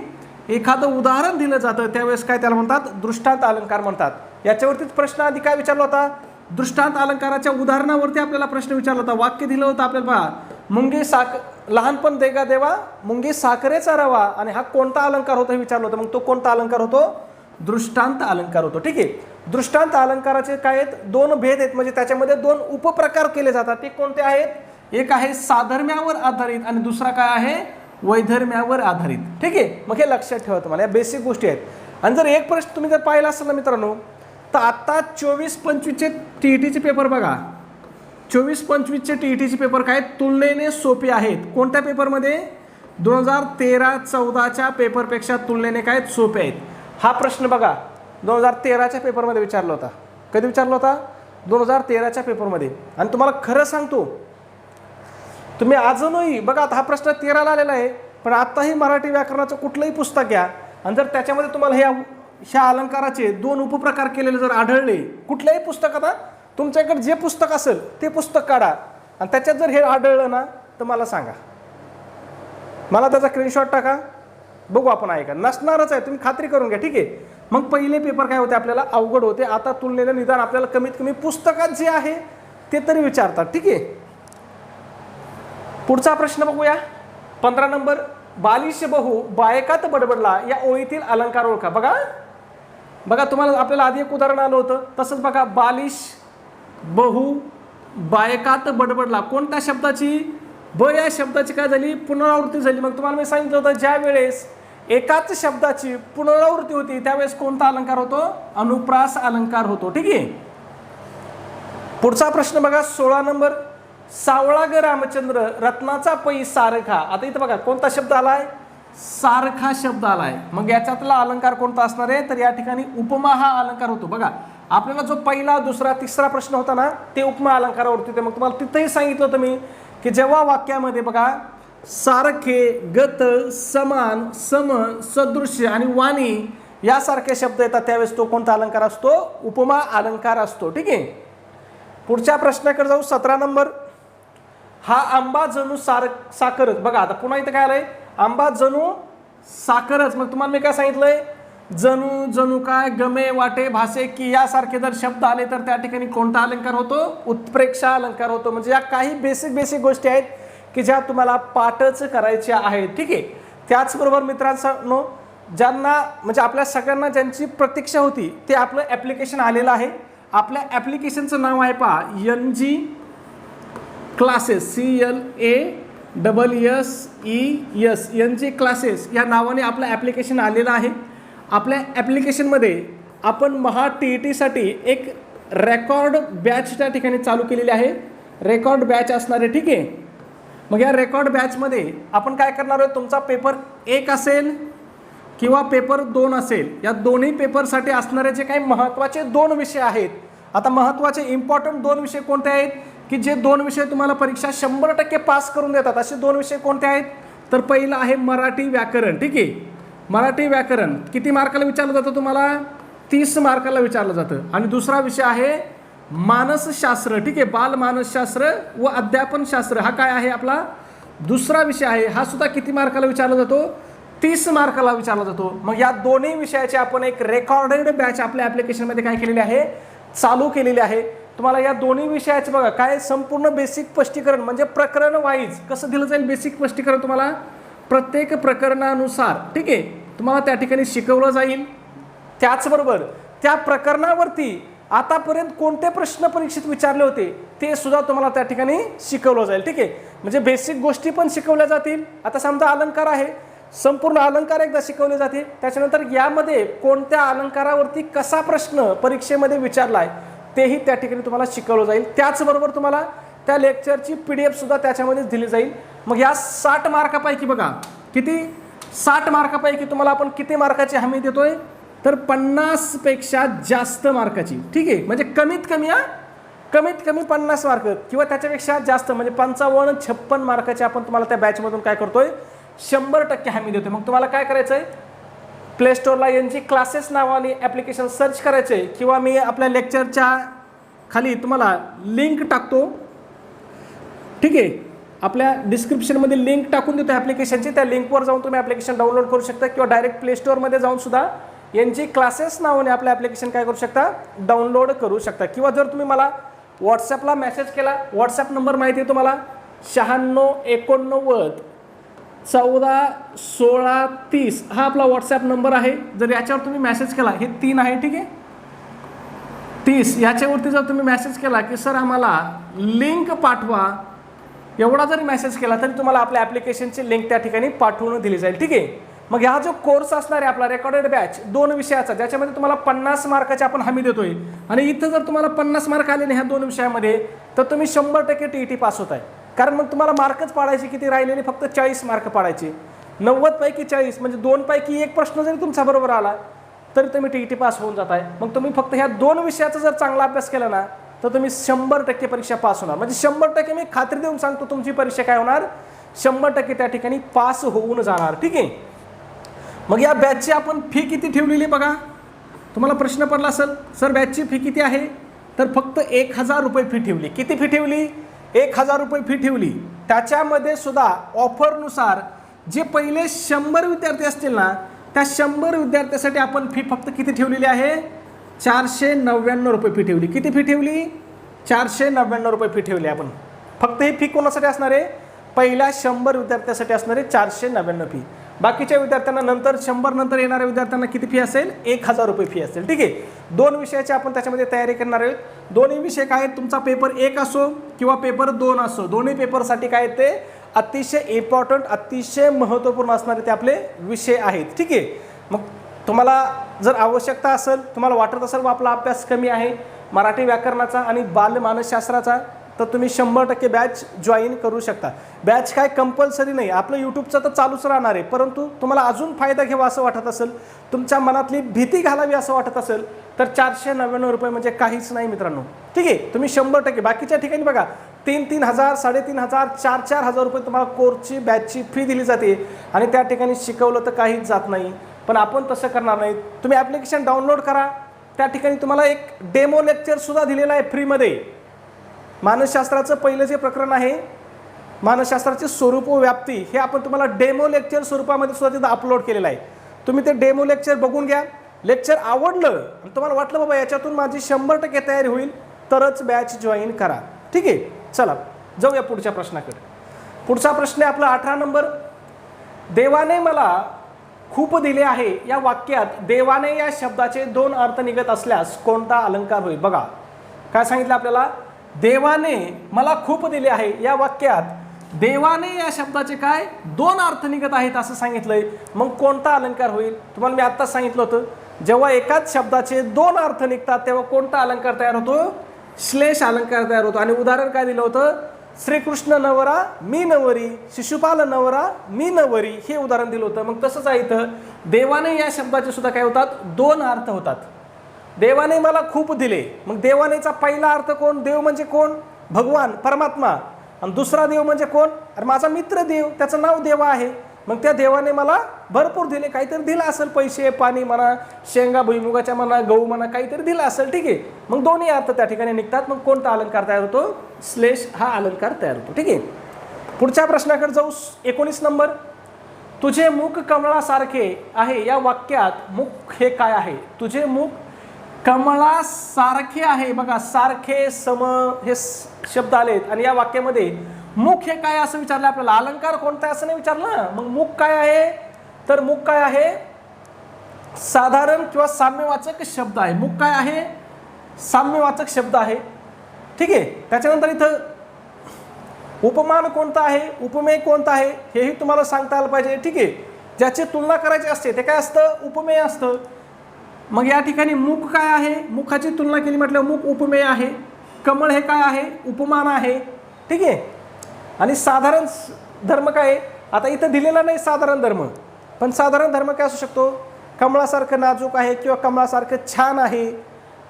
एखादं उदाहरण दिलं जातं त्यावेळेस काय त्याला म्हणतात दृष्टांत अलंकार म्हणतात. याच्यावरतीच प्रश्न आधी काय विचारला होता दृष्टांत अलंकाराच्या उदाहरणावरती आपल्याला प्रश्न विचारला होता. वाक्य दिलं होतं आपल्याला बघा मुंगी लहानपण देगा देवा मुंगी साखरेचा रवा आणि हा कोणता अलंकार होता हे विचारलं होतं. मग तो कोणता अलंकार होतो दृष्टांत अलंकार होतो. ठीक आहे. दृष्टांत अलंकाराचे काय आहेत दोन भेद आहेत म्हणजे त्याच्यामध्ये दोन उपप्रकार केले जातात. ते कोणते आहेत एक आहे साधर्म्यावर आधारित आणि दुसरा काय आहे वैधर्म्यावर आधारित. ठीक आहे. मग हे लक्षात ठेवा तुम्हाला या बेसिक गोष्टी आहेत. आणि जर एक प्रश्न तुम्ही जर पाहिला असेल ना मित्रांनो तर आता 24-25चे TETचे पेपर बघा 24-25चे TETचे पेपर काय तुलनेने सोपे आहेत. कोणत्या पेपरमध्ये 2013-14च्या पेपरपेक्षा तुलनेने काय सोपे आहेत. हा प्रश्न बघा 2013च्या पेपरमध्ये विचारला होता. कधी विचारला होता 2013च्या पेपरमध्ये. आणि तुम्हाला खरं सांगतो तुम्ही अजूनही बघा आता हा प्रश्न 13ला आलेला आहे पण आत्ताही मराठी व्याकरणाचं कुठलंही पुस्तक घ्या आणि जर त्याच्यामध्ये तुम्हाला ह्या अलंकाराचे दोन उपप्रकार केलेले जर आढळले कुठल्याही पुस्तकात तुमच्याकडे जे पुस्तक असेल ते पुस्तक काढा आणि त्याच्यात जर हे आढळलं ना तर मला सांगा मला त्याचा स्क्रीनशॉट टाका बघू आपण आहे का नसणारच आहे तुम्ही खात्री करून घ्या. ठीक आहे. मग पहिले पेपर काय होते आपल्याला अवघड होते आता तुलनेने निदान आपल्याला कमीत कमी पुस्तकात जे आहे ते तरी विचारतात. ठीक आहे. पुढचा प्रश्न बघूया 15 नंबर. बालिश बहु बायकात बडबडला या ओळीतील अलंकार ओळखा. बघा बघा तुम्हाला आपल्याला आधी एक उदाहरण आलं होतं, तसंच बघा बालिश बहु बायकात बडबडला, कोणत्या शब्दाची, ब या शब्दाची काय झाली, पुनरावृत्ती झाली. मग तुम्हाला मी सांगितलं होतं ज्या वेळेस एकाच शब्दाची पुनरावृत्ती होती त्यावेळेस कोणता अलंकार होतो, अनुप्रास अलंकार होतो. ठीक आहे. पुढचा प्रश्न बघा 16 नंबर, सावळा ग रामचंद्र रत्नाचा पै सारखा. आता इथं बघा कोणता शब्द आलाय, सारखा शब्द आलाय. मग याच्यातला अलंकार कोणता असणार आहे, तर या ठिकाणी उपमा हा अलंकार होतो. बघा आपल्याला जो पहिला दुसरा तिसरा प्रश्न होता ना ते उपमा अलंकारावरती होते. मग तुम्हाला तिथेही सांगितलं होतं मी की जेव्हा वाक्यामध्ये बघा सारखे, गत, समान, सम, सदृश्य आणि वाणी यासारखे शब्द येतात त्यावेळेस तो कोणता अलंकार असतो, उपमा अलंकार असतो. ठीक आहे. पुढच्या प्रश्नाकडे जाऊ 17 नंबर, हा आंबा जणू साखरच. बघा आता पुन्हा इथं काय आलंय, आंबा जणू साखरच. मग तुम्हाला मी काय सांगितलंय, जणू, जणू काय, गमे, वाटे, भासे की यासारखे जर शब्द आले तर त्या ठिकाणी कोणता अलंकार होतो, उत्प्रेक्षा अलंकार होतो. म्हणजे या काही बेसिक गोष्टी आहेत की ज्या तुम्हाला पाठच करायच्या आहेत. ठीक आहे. त्याचबरोबर मित्रांनो ज्यांना म्हणजे आपल्या सगळ्यांना ज्यांची प्रतीक्षा होती ते आपलं ॲप्लिकेशन आलेलं आहे. आपल्या ॲप्लिकेशनचं नाव आहे पहा NG classes, CLASSES, NG classes या नावाने आपलं ॲप्लिकेशन आलेलं आहे. आपल्या ॲप्लिकेशनमध्ये आपण महा TETसाठी एक रेकॉर्ड बॅच त्या ठिकाणी चालू केलेली आहे. रेकॉर्ड बॅच असणार आहे. ठीक आहे. मग या रेकॉर्ड बॅचमध्ये आपण काय करणार आहोत, तुमचा पेपर 1 असेल किंवा पेपर 2 असेल, या दोन्ही पेपरसाठी असणारे जे काही महत्त्वाचे 2 विषय आहेत. आता महत्त्वाचे इम्पॉर्टंट 2 विषय कोणते आहेत की जे 2 विषय तुम्हाला परीक्षा 100% पास करून देतात, असे 2 विषय कोणते आहेत, तर पहिला आहे मराठी व्याकरण. ठीक आहे. मराठी व्याकरण किती मार्काला विचारलं जातं तुम्हाला, 30 मार्काला विचारलं जातं. आणि दुसरा विषय आहे मानसशास्त्र. ठीक आहे. बाल मानसशास्त्र व अध्यापनशास्त्र हा काय आहे आपला दुसरा विषय आहे. हा सुद्धा किती मार्काला विचारला जातो, 30 मार्काला विचारला जातो. मग या दोन्ही विषयाची आपण एक रेकॉर्डेड बॅच आपल्या ॲप्लिकेशनमध्ये काय केलेली आहे, चालू केलेली आहे. तुम्हाला या दोन्ही विषयाचे बघा काय संपूर्ण बेसिक स्पष्टीकरण म्हणजे प्रकरण वाईज कसं दिलं जाईल, बेसिक स्पष्टीकरण तुम्हाला प्रत्येक प्रकरणानुसार ठीक आहे तुम्हाला त्या ठिकाणी शिकवलं जाईल. त्याचबरोबर त्या प्रकरणावरती आतापर्यंत कोणते प्रश्न परीक्षेत विचारले होते ते सुद्धा तुम्हाला त्या ठिकाणी शिकवलं जाईल. ठीक आहे. म्हणजे बेसिक गोष्टी पण शिकवल्या जातील. आता समजा अलंकार आहे, संपूर्ण अलंकार एकदा शिकवले जाते. त्याच्यानंतर यामध्ये कोणत्या अलंकारावरती कसा प्रश्न परीक्षेमध्ये विचारला आहे तेही त्या ठिकाणी तुम्हाला शिकवलं जाईल. त्याचबरोबर तुम्हाला त्या लेक्चरची PDF सुद्धा त्याच्यामध्येच दिली जाईल. मग या 60 मार्कापैकी बघा किती 60 मार्कापैकी तुम्हाला आपण किती मार्काची हमी देतोय, तर 50 पेक्षा जास्त मार्काची. ठीक आहे. म्हणजे कमीत कमी 50 मार्क किंवा त्याच्यापेक्षा जास्त म्हणजे 55-56 मार्काची आपण तुम्हाला त्या बॅचमधून काय करतोय 100% हमी देतोय. मग तुम्हाला काय करायचं आहे, प्ले स्टोअरला NG क्लासेस नावाने ॲप्लिकेशन सर्च करायचं आहे किंवा मी आपल्या लेक्चरच्या खाली तुम्हाला लिंक टाकतो. ठीक आहे. आपल्या डिस्क्रिप्शनमध्ये लिंक टाकून देतो ॲप्लिकेशनची. त्या लिंकवर जाऊन तुम्ही ॲप्लिकेशन डाउनलोड करू शकता किंवा डायरेक्ट प्ले स्टोअरमध्ये जाऊन सुद्धा NG क्लासेस नावाने आपलं ॲप्लिकेशन काय करू शकता, डाउनलोड करू शकता. किंवा जर तुम्ही मला व्हॉट्सॲपला मेसेज केला, व्हॉट्सॲप नंबर माहिती आहे तुम्हाला 9689 14 16 30 हा आपला व्हॉट्सॲप नंबर आहे. जर याच्यावर तुम्ही मेसेज केला, हे 3 आहे ठीक आहे 30, याच्यावरती जर तुम्ही मेसेज केला की सर आम्हाला लिंक पाठवा, एवढा जरी मेसेज केला तरी तुम्हाला आपल्या ॲप्लिकेशनची लिंक त्या ठिकाणी पाठवून दिली जाईल. ठीक आहे. मग हा जो कोर्स असणार आहे आपला रेकॉर्डेड बॅच 2 विषयाचा ज्याच्यामध्ये तुम्हाला 50 मार्काची आपण हमी देतोय आणि इथं जर तुम्हाला 50 मार्क आले नाही ह्या 2 विषयामध्ये तर तुम्ही 100% TET पास होत आहे. कारण मग तुम्हाला मार्कच पाडायचे किती राहिलेले, फक्त 40 मार्क पाडायचे. 90 पैकी 40 म्हणजे 2 पैकी 1 प्रश्न जरी तुमचा बरोबर आला तरी तुम्ही TET पास होऊन जाताय. मग तुम्ही फक्त ह्या 2 विषयाचा जर चांगला अभ्यास केला ना तर तुम्ही 100% परीक्षा पास होणार. म्हणजे 100% मी खात्री देऊन सांगतो तुमची परीक्षा काय होणार, 100% त्या ठिकाणी पास होऊन जाणार. ठीक आहे. मग या बॅचची आपण फी किती ठेवलेली बघा, तुम्हाला प्रश्न पडला असेल सर बॅचची फी किती आहे, तर फक्त 1000 रुपये फी ठेवली. किती फी ठेवली, 1000 रुपये फी ठेवली. त्याच्यामध्ये सुद्धा ऑफरनुसार जे पहिले 100 विद्यार्थी असतील ना त्या 100 विद्यार्थ्यासाठी आपण फी फक्त किती ठेवलेली आहे, 499 रुपये फी ठेवली. किती फी ठेवली, 499 रुपये फी ठेवली आपण. फक्त ही फी कोणासाठी असणार आहे, पहिल्या 100 विद्यार्थ्यासाठी असणारे 499 फी. बाकीच्या विद्यार्थ्यांना नंतर 100 नंतर येणाऱ्या विद्यार्थ्यांना किती फी असेल? 1000 रुपये फी असेल. ठीक आहे. 2 विषयाची आपण त्याच्यामध्ये तयारी करणार आहोत. दोन्ही विषय काय आहेत? तुमचा पेपर 1 असो किंवा पेपर 2 असो, दोन्ही पेपरसाठी काय ते अतिशय इम्पॉर्टंट, अतिशय महत्त्वपूर्ण असणारे ते आपले विषय आहेत. ठीक आहे. मग तुम्हाला जर आवश्यकता असेल, तुम्हाला वाटत असेल व आपला अभ्यास कमी आहे मराठी व्याकरणाचा आणि बालमानसशास्त्राचा, तर तुम्ही 100% बॅच जॉईन करू शकता. बॅच काय कंपल्सरी नाही, आपलं यूट्यूबचं तर चालूच राहणार आहे, परंतु तुम्हाला अजून फायदा घ्यावा असं वाटत असेल, तुमच्या मनातली भीती घालावी असं वाटत असेल तर 499 रुपये म्हणजे काहीच नाही मित्रांनो. ठीक आहे. तुम्ही 100%, बाकीच्या ठिकाणी बघा 3-3 हजार, 3,500, 4-4 हजार रुपये तुम्हाला कोर्सची बॅचची फी दिली जाते आणि त्या ठिकाणी शिकवलं तर काहीच जात नाही. पण आपण तसं करणार नाही. तुम्ही ॲप्लिकेशन डाउनलोड करा, त्या ठिकाणी तुम्हाला एक डेमो लेक्चरसुद्धा दिलेलं आहे फ्रीमध्ये. मानसशास्त्राचं पहिलं जे प्रकरण आहे, मानसशास्त्राचे स्वरूप व व्याप्ती, हे आपण तुम्हाला डेमो लेक्चर स्वरूपामध्ये सुद्धा तिथं अपलोड केलेलं आहे. तुम्ही ते डेमो लेक्चर बघून घ्या. लेक्चर आवडलं आणि तुम्हाला वाटलं बाबा याच्यातून माझी 100% तयारी होईल तरच बॅच जॉईन करा. ठीक आहे. चला जाऊया पुढच्या प्रश्नाकडे. पुढचा प्रश्न आहे आपला 18 नंबर. देवाने मला खूप दिले आहे या वाक्यात देवाने या शब्दाचे 2 अर्थ निघत असल्यास कोणता अलंकार होईल? बघा काय सांगितलं आपल्याला, देवाने मला खूप दिले आहे या वाक्यात देवाने या शब्दाचे काय 2 अर्थ निघत आहेत असं सांगितलंय. मग कोणता अलंकार होईल? तुम्हाला मी आत्ताच सांगितलं होतं, जेव्हा एकाच शब्दाचे 2 अर्थ निघतात तेव्हा कोणता अलंकार तयार होतो? श्लेष अलंकार तयार होतो. आणि उदाहरण काय दिलं होतं? श्रीकृष्ण नवरा मी नवरी, शिशुपाल नवरा मी नवरी, हे उदाहरण दिलं होतं. मग तसंच आहे इथं, देवाने या शब्दाचे सुद्धा काय होतात? 2 अर्थ होतात. देवाने मला खूप दिले, मग देवानेचा पहिला अर्थ कोण? देव म्हणजे कोण? भगवान परमात्मा. आणि दुसरा देव म्हणजे कोण? अरे माझा मित्र देव, त्याचं नाव देवा आहे. मग त्या देवाने मला भरपूर दिले, काहीतरी दिलं असेल, पैसे पाणी म्हणा, शेंगा भुईमुगाच्या म्हणा, गहू म्हणा, काहीतरी दिलं असेल. ठीक आहे. मग दोन्ही अर्थ त्या ठिकाणी निघतात. मग कोणता अलंकार तयार होतो? श्लेष हा अलंकार तयार होतो. ठीक आहे. पुढच्या प्रश्नाकडे जाऊ. 19 नंबर. तुझे मुख कमळासारखे आहे या वाक्यात मुख हे काय आहे? तुझे मुख कमळासारखे आहे. बघा सारखे सम हे शब्द आलेत आणि या वाक्यामध्ये मुख हे काय असं विचारलं आपल्याला. अलंकार कोणता असं नाही विचारलं. मग मुख काय आहे? तर मुख काय आहे? साधारण किंवा साम्यवाचक शब्द आहे. मुख काय आहे? साम्यवाचक शब्द आहे. ठीक आहे. त्याच्यानंतर इथं उपमान कोणता आहे, उपमेय कोणता आहे हेही तुम्हाला सांगता आलं पाहिजे. ठीक आहे. ज्याची तुलना करायची असते ते काय असतं? उपमेय असतं. मग या ठिकाणी मुख काय आहे? मुखाची तुलना केली म्हटलं मुख उपमेय आहे. कमळ हे काय आहे? उपमान आहे. ठीक आहे. आणि साधारण धर्म काय आहे? आता इथं दिलेला नाही साधारण धर्म, पण साधारण धर्म काय असू शकतो? कमळासारखं नाजूक आहे किंवा कमळासारखं छान आहे.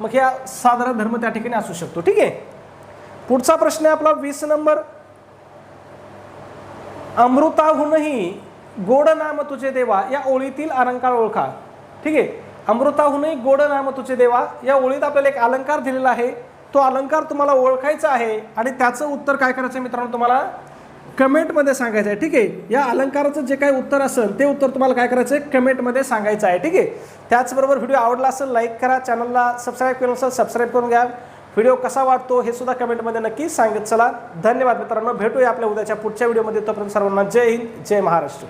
मग या साधारण धर्म त्या ठिकाणी असू शकतो. ठीक आहे. पुढचा प्रश्न आहे आपला 20 नंबर. अमृताहूनही गोड नाम तुझे देवा या ओळीतील अलंकार ओळखा. ठीक आहे. अमृताहूनही गोड नाम तुझे देवा या ओळीत आपल्याला एक अलंकार दिलेला आहे. तो अलंकार तुम्हाला ओळखायचा आहे आणि त्याचं उत्तर काय करायचं मित्रांनो? तुम्हाला कमेंटमध्ये सांगायचं आहे. ठीक आहे. या अलंकाराचं जे काही उत्तर असेल ते उत्तर तुम्हाला काय करायचं आहे? कमेंटमध्ये सांगायचं आहे. ठीक आहे. त्याचबरोबर व्हिडिओ आवडला असेल लाईक करा, चॅनलला सबस्क्राईब केलं असेल सबस्क्राईब करून घ्या. व्हिडिओ कसा वाटतो हे सुद्धा कमेंटमध्ये नक्की सांगत चला. धन्यवाद मित्रांनो. भेटूया आपल्या उद्याच्या पुढच्या व्हिडिओमध्ये. तोपर्यंत सर्वांना जय हिंद, जय महाराष्ट्र.